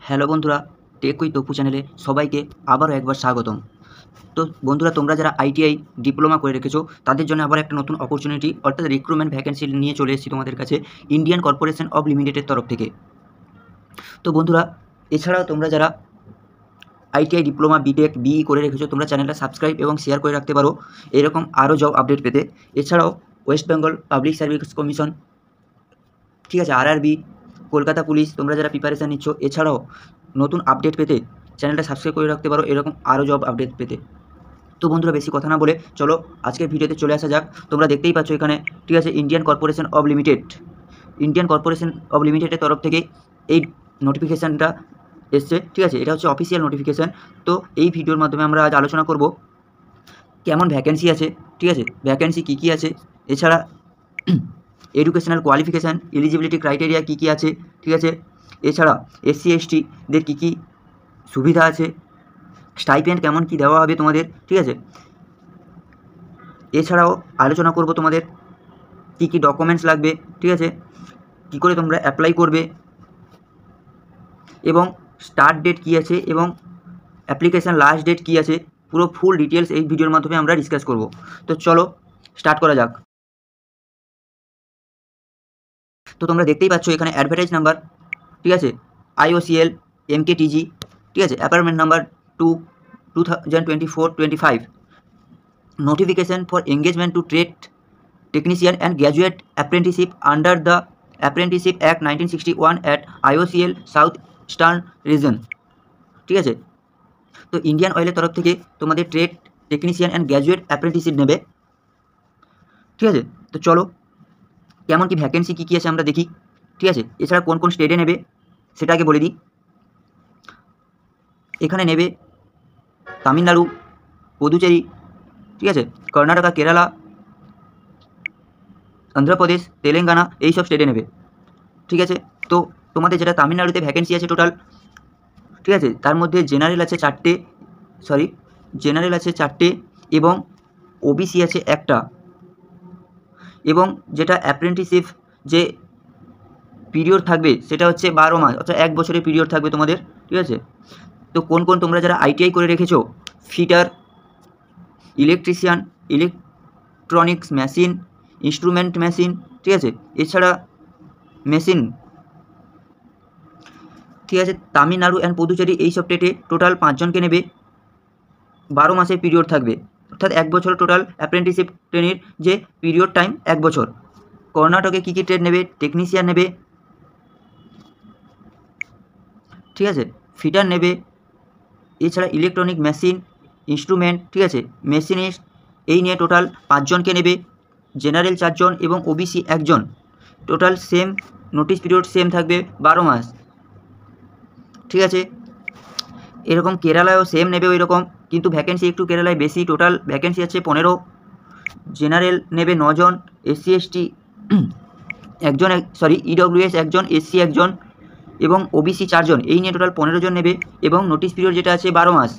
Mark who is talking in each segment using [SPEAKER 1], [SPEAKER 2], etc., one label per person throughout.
[SPEAKER 1] Hello বন্ধুরা, take with Tapu চ্যানেলে সবাইকে আবারও একবার স্বাগতম। তো বন্ধুরা, তোমরা যারা আইটিআই ডিপ্লোমা করে রেখেছো তাদের জন্য আবার একটা নতুন অপরচুনিটি অর্থাৎ রিক্রুটমেন্ট ভ্যাকেন্সি নিয়ে চলে এসেছি তোমাদের কাছে ইন্ডিয়ান কর্পোরেশন অফ লিমিটেডের তরফ থেকে। তো বন্ধুরা, এছাড়াও তোমরা যারা আইটিআই ডিপ্লোমা বিটেক বিই করে রেখেছো তোমরা চ্যানেলটা সাবস্ক্রাইব এবং শেয়ার করে রাখতে পারো এরকম আরও জব আপডেট পেতে। এছাড়াও West Bengal public service commission, ঠিক আছে, আরআরবি, কলকাতা পুলিশ তোমরা যারা প্রিপারেশান নিচ্ছ এছাড়াও নতুন আপডেট পেতে চ্যানেলটা সাবস্ক্রাইব করে রাখতে পারো এরকম আরও জব আপডেট পেতে। তো বন্ধুরা, বেশি কথা না বলে চলো আজকের ভিডিওতে চলে আসা যাক। তোমরা দেখতেই পাচ্ছ এখানে, ঠিক আছে, ইন্ডিয়ান কর্পোরেশন অফ লিমিটেডের তরফ থেকে এই নোটিফিকেশানটা এসছে, ঠিক আছে। এটা হচ্ছে অফিসিয়াল নোটিফিকেশান। তো এই ভিডিওর মাধ্যমে আমরা আজ আলোচনা করব কেমন ভ্যাকেন্সি আছে, ঠিক আছে, ভ্যাকেন্সি কী কী আছে, এছাড়া এডুকেশনাল কোয়ালিফিকেশান, এলিজিবিলিটি ক্রাইটেরিয়া কী কী আছে, ঠিক আছে, এছাড়া এসসি এসটিদের কী কী সুবিধা আছে, স্টাইপেন্ড কেমন কী দেওয়া হবে তোমাদের, ঠিক আছে। এছাড়াও আলোচনা করব তোমাদের কী কী ডকুমেন্টস লাগবে, ঠিক আছে, কী করে তোমরা অ্যাপ্লাই করবে এবং স্টার্ট ডেট কী আছে এবং অ্যাপ্লিকেশান লাস্ট ডেট কী আছে, পুরো ফুল ডিটেলস এই ভিডিওর মাধ্যমে আমরা ডিসকাস করব। তো চলো স্টার্ট করা যাক। তো তোমরা দেখতেই পাচ্ছ এখানে অ্যাডভার্টাইজ নাম্বার, ঠিক আছে, IOCL MKTG, ঠিক আছে, appointment number 2/2024-25, notification for engagement to trade technician and graduate apprenticeship under the apprenticeship act 1961 at IOCL south eastern region, ঠিক আছে। তো ইন্ডিয়ান অয়েলের তরফ থেকে তোমাদের trade technician and graduate apprenticeship নেবে, ঠিক আছে। তো চলো কেমন কি ভ্যাকেন্সি কী কী আছে আমরা দেখি, ঠিক আছে। এছাড়া কোন কোন স্টেটে নেবে সেটা আগে বলে দিই। এখানে নেবে তামিলনাড়ু, পুদুচেরি, ঠিক আছে, কর্ণাটকা, কেরালা, অন্ধ্রপ্রদেশ, তেলেঙ্গানা, এই সব স্টেটে নেবে, ঠিক আছে। তো তোমাদের যেটা তামিলনাড়ুতে ভ্যাকেন্সি আছে টোটাল, ঠিক আছে, তার মধ্যে জেনারেল আছে চারটে এবং ওবিসি আছে একটা, এবং যেটা অ্যাপ্রেন্টিসশিপ যে পিরিয়ড থাকবে সেটা হচ্ছে 12 মাস, অর্থাৎ 1 বছরের পিরিয়ড থাকবে তোমাদের, ঠিক আছে। তো কোন কোন তোমরা যারা আইটিআই করে রেখেছো, fitter, electrician, electronics machine, instrument machine, ঠিক আছে, এছাড়া মেশিন, ঠিক আছে, তামিলনাড়ু অ্যান্ড পুদুচেরি এই সব স্টেটে টোটাল 5 জনকে নেবে, 12 মাসের পিরিয়ড থাকবে, অর্থাৎ 1 বছর টোটাল অ্যাপ্রেন্টিসশিপ ট্রেনের যে পিরিয়ড টাইম 1 বছর। কর্ণাটকে কী কী ট্রেড নেবে, টেকনিশিয়ান নেবে, ঠিক আছে, ফিটার নেবে, এছাড়া ইলেকট্রনিক মেশিন, ইনস্ট্রুমেন্ট, ঠিক আছে, মেশিনিস্ট, এই নিয়ে টোটাল 5 জনকে নেবে, জেনারেল 4 জন এবং ওবিসি 1 জন। Total same notice period same থাকবে 12 মাস, ঠিক আছে। এরকম কেরালায়ও সেম নেবে ওই রকম, কিন্তু ভ্যাকেন্সি একটু কেরালায় বেশি। টোটাল ভ্যাকেন্সি আছে 15, জেনারেল নেবে 9 জন, এসসি এসটি একজন, ইডব্লিউএস 1 জন, এসসি 1 জন এবং ওবিসি 4 জন, এই নিয়ে টোটাল 15 জন নেবে এবং নোটিশ পিরিয়ড যেটা আছে 12 মাস।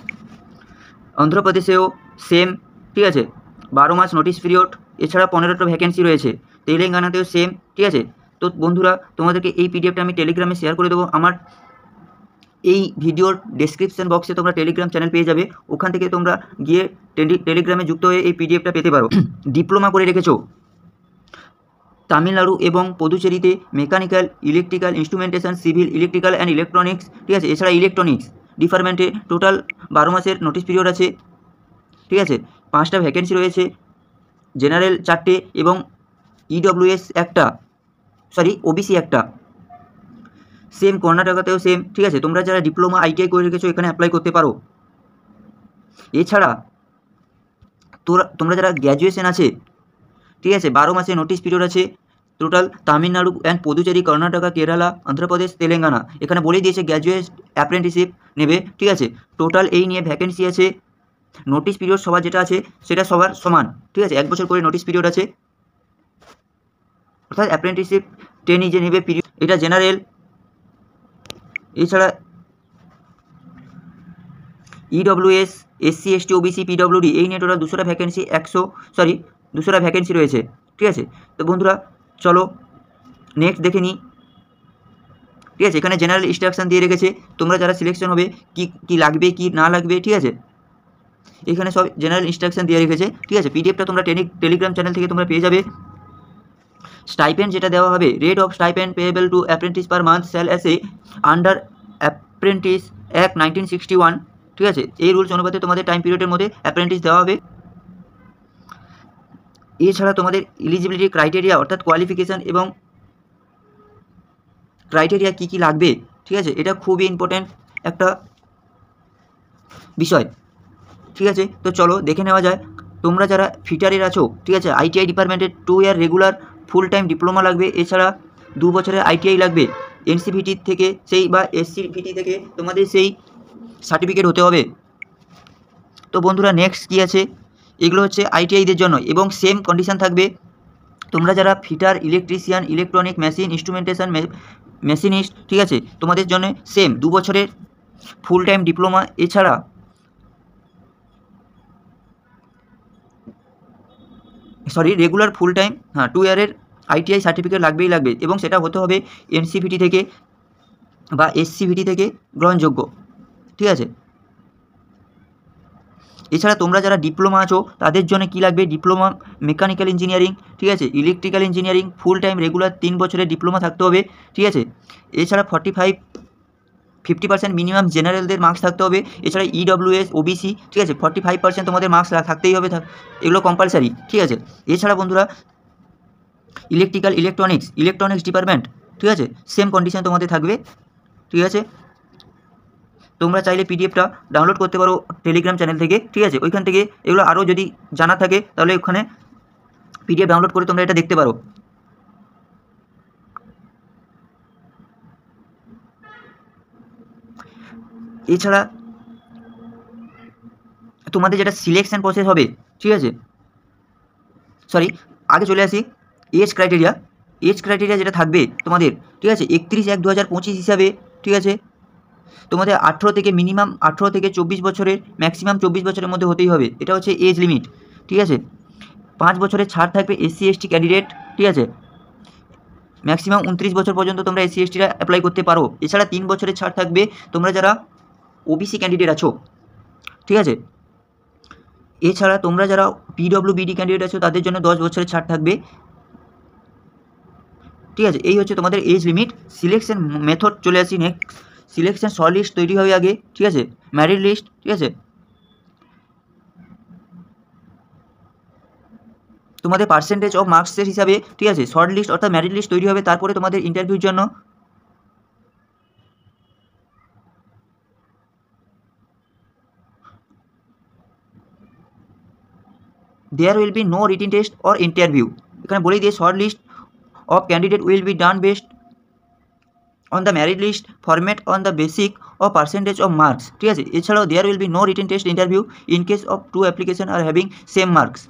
[SPEAKER 1] অন্ধ্রপ্রদেশেও সেম, ঠিক আছে, 12 মাস নোটিশ পিরিয়ড, এছাড়া 15টা ভ্যাকেন্সি রয়েছে। তেলেঙ্গানাতেও সেম, ঠিক আছে। তো বন্ধুরা, তোমাদেরকে এই পিডিএফটা আমি টেলিগ্রামে শেয়ার করে দেবো। আমার এই ভিডিওর ডেসক্রিপশন বক্সে তোমরা টেলিগ্রাম চ্যানেল পেয়ে যাবে, ওখান থেকে তোমরা গিয়ে টেলিগ্রামে যুক্ত হয়ে এই পিডিএফটা পেতে পারো। ডিপ্লোমা করে রেখেছো তামিলনাড়ু এবং পুদুচেরিতে mechanical, electrical, instrumentation, civil, electrical and electronics, ঠিক আছে, এছাড়া ইলেকট্রনিক্স ডিপার্টমেন্টে টোটাল 12 মাসের নোটিশ পিরিয়ড আছে, ঠিক আছে। 5টা ভ্যাকেন্সি রয়েছে, জেনারেল 4টে এবং ইডব্লিউএস একটা, ওবিসি একটা। সেম কর্ণাটকাতেও সেম, ঠিক আছে। তোমরা যারা ডিপ্লোমা আইটিআই করে রেখেছো এখানে অ্যাপ্লাই করতে পারো। এছাড়া তোমরা যারা গ্র্যাজুয়েশন আছে, ঠিক আছে, 12 মাসে নোটিশ পিরিয়ড আছে টোটাল তামিলনাড়ু অ্যান্ড পুদুচেরি, কর্ণাটকা, কেরালা, অন্ধ্রপ্রদেশ, তেলেঙ্গানা, এখানে বলেই দিয়েছে গ্র্যাজুয়েট অ্যাপ্রেন্টিসশিপ নেবে, ঠিক আছে। টোটাল এই নিয়ে ভ্যাকেন্সি আছে, নোটিশ পিরিয়ড সবার যেটা আছে সেটা সবার সমান, ঠিক আছে, 1 বছর করে নোটিশ পিরিয়ড আছে, অর্থাৎ অ্যাপ্রেন্টিসশিপ ট্রেনি যে নেবে পিরিয়ড এটা জেনারেল। এছাড়া EWS, SC ST, OBC, PWD এই নিয়ে টোটাল 200টা ভ্যাকেন্সি রয়েছে, ঠিক আছে। তো বন্ধুরা চলো নেক্সট দেখে নিই ঠিক আছে। এখানে জেনারেল ইনস্ট্রাকশন দিয়ে রেখেছে, তোমরা যারা সিলেকশন হবে কি লাগবে কি না লাগবে, ঠিক আছে। এখানে সব জেনারেল ইনস্ট্রাকশন দিয়ে রেখেছে, ঠিক আছে। পিডিএফটা তোমরা টেলিগ্রাম চ্যানেল থেকে তোমরা পেয়ে যাবে। স্টাইপেন্ড যেটা দেওয়া হবে, rate of stipend payable to apprentice per month shall as a under apprentice act 1961, ঠিক আছে। এই রুলস অনুপাতে তোমাদের টাইম পিরিয়ডের মধ্যে অ্যাপ্রেন্টিস দেওয়া হবে। এছাড়া তোমাদের এলিজিবিলিটি ক্রাইটেরিয়া অর্থাৎ কোয়ালিফিকেশান এবং ক্রাইটেরিয়া কী কী লাগবে, ঠিক আছে, এটা খুবই ইম্পর্ট্যান্ট একটা বিষয়, ঠিক আছে। তো চলো দেখে নেওয়া যায়। তোমরা যারা ফিটারের আছো, ঠিক আছে, আইটিআই ডিপার্টমেন্টের 2 ইয়ার রেগুলার ফুল টাইম ডিপ্লোমা লাগবে, এছাড়া 2 বছরের আইটিআই লাগবে। এনসিভিটি থেকে সেই বা এসসিভিটি থেকে তোমাদের সেই সার্টিফিকেট হতে হবে। তো বন্ধুরা নেক্সট কী আছে, এগুলো হচ্ছে আইটিআইদের জন্য এবং সেম কন্ডিশান থাকবে। তোমরা যারা fitter, electrician, electronic machine, instrumentation machinist, ঠিক আছে, তোমাদের জন্য সেম 2 বছরের ফুল টাইম ডিপ্লোমা, এছাড়া রেগুলার ফুল টাইম 2 ইয়ারের আইটিআই সার্টিফিকেট লাগবেই লাগবে এবং সেটা হতে হবে এনসিভিটি থেকে বা এসসিভিটি থেকে গ্রহণযোগ্য, ঠিক আছে। এছাড়া তোমরা যারা ডিপ্লোমা আছো তাদের জন্য কী লাগবে, ডিপ্লোমা মেকানিক্যাল ইঞ্জিনিয়ারিং, ঠিক আছে, electrical engineering full time regular 3 বছরের ডিপ্লোমা থাকতে হবে, ঠিক আছে। এছাড়া 50% মিনিমাম জেনারেলদের মার্কস থাকতে হবে। এছাড়া ইডব্লিউএস, ওবিসি, ঠিক আছে, 45% তোমাদের মার্কস থাকতেই হবে, এগুলো কম্পালসারি, ঠিক আছে। এছাড়া বন্ধুরা ইলেকট্রনিক্স ডিপার্টমেন্ট, ঠিক আছে, সেম কন্ডিশন তোমাদের থাকবে, ঠিক আছে। তোমরা চাইলে পিডিএফটা ডাউনলোড করতে পারো টেলিগ্রাম চ্যানেল থেকে, ঠিক আছে। ওইখান থেকে এগুলো আরও যদি জানা থাকে তাহলে ওখানে পিডিএফ ডাউনলোড করে তোমরা এটা দেখতে পারো। এছাড়া তোমাদের যেটা সিলেকশন প্রসেস হবে, ঠিক আছে, আগে চলে আসি এজ ক্রাইটেরিয়া যেটা থাকবে তোমাদের, ঠিক আছে, 31/1/2025 হিসাবে, ঠিক আছে, তোমাদের 18 থেকে মিনিমাম 18 থেকে 24 বছরের, ম্যাক্সিমাম 24 বছরের মধ্যে হতেই হবে, এটা হচ্ছে এজ লিমিট, ঠিক আছে। 5 বছরের ছাড় থাকবে এসসি এসটি ক্যান্ডিডেট, ঠিক আছে, ম্যাক্সিমাম 29 বছর পর্যন্ত তোমরা এসসি এসটিরা অ্যাপ্লাই করতে পারো। এছাড়া 3 বছরের ছাড় থাকবে তোমরা যারা ওবিসি ক্যান্ডিডেট আছো, ঠিক আছে। এছাড়া তোমরা যারা পিডব্লিউবিডি ক্যান্ডিডেট আছো তাদের জন্য 10 বছরের ছাড় থাকবে, ঠিক আছে। এই হচ্ছে তোমাদের এজ লিমিট। সিলেকশন মেথড চলে আসি নেক্সট। সিলেকশন শর্ট লিস্ট তৈরি হবে আগে, ঠিক আছে, মেরিট লিস্ট, ঠিক আছে। তোমাদের পার্সেন্টেজ অফ মার্কসের হিসাবে, ঠিক আছে, শর্ট লিস্ট অর্থাৎ মেরিট লিস্ট তৈরি হবে, তারপরে তোমাদের ইন্টারভিউর জন্য there will be no written test or interview। এখানে বলেই দিয়ে short list of candidate will be done based on the merit list format on the basic of percentage of marks, ঠিক আছে। এছাড়াও there will be no written test interview in case of 2 application are having same marks,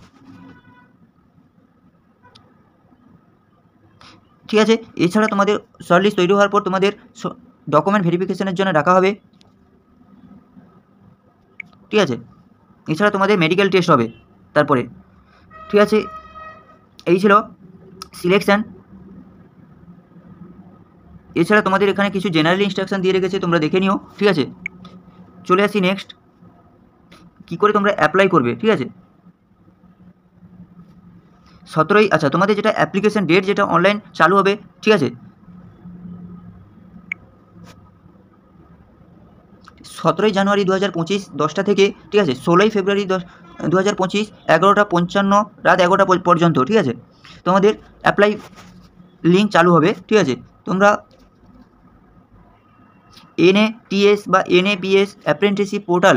[SPEAKER 1] ঠিক আছে। এছাড়া তোমাদের short list তৈরি হওয়ার পর তোমাদের ডকুমেন্ট ভেরিফিকেশনের জন্য ডাকা হবে, ঠিক আছে। এছাড়া তোমাদের মেডিকেল টেস্ট হবে তারপরে, ঠিক আছে। এই ছিল সিলেকশান। এছাড়া তোমাদের এখানে কিছু জেনারেল ইনস্ট্রাকশন দিয়ে রেখেছে, তোমরা দেখে নিও, ঠিক আছে। চলে আসি নেক্সট, কী করে তোমরা অ্যাপ্লাই করবে, ঠিক আছে। 17ই আচ্ছা তোমাদের যেটা অ্যাপ্লিকেশন ডেট যেটা অনলাইন চালু হবে, ঠিক আছে, 17ই জানুয়ারি 2025 10টা থেকে, ঠিক আছে, 16ই ফেব্রুয়ারি 2025 11:55 রাত 11টা পর্যন্ত, ঠিক আছে, তোমাদের অ্যাপ্লাই লিঙ্ক চালু হবে, ঠিক আছে। তোমরা NATS বা NAPS apprenticeship portal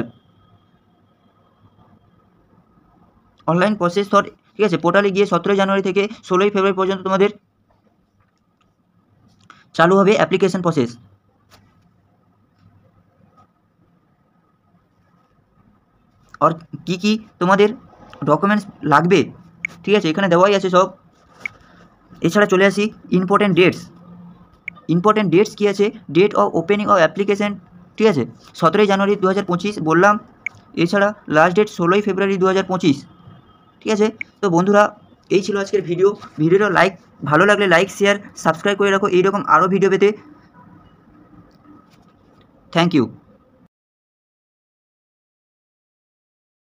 [SPEAKER 1] online process for, ঠিক আছে, পোর্টালে গিয়ে 17ই জানুয়ারি থেকে 16ই ফেব্রুয়ারি পর্যন্ত তোমাদের চালু হবে অ্যাপ্লিকেশন প্রসেস। আর কি তোমাদের ডকুমেন্টস লাগবে, ঠিক আছে, এখানে দেওয়াই আছে সব। এছাড়া চলে আসি ইম্পর্টেন্ট ডেটস কী আছে, date of opening of application, ঠিক আছে, 17ই জানুয়ারি 2025 বললাম। এছাড়া লাস্ট ডেট 16ই ফেব্রুয়ারি 2025, ঠিক আছে। তো বন্ধুরা এই ছিল আজকের ভিডিওটা ভালো লাগলে লাইক শেয়ার সাবস্ক্রাইব করে রাখো এইরকম আরও ভিডিও পেতে। Thank you.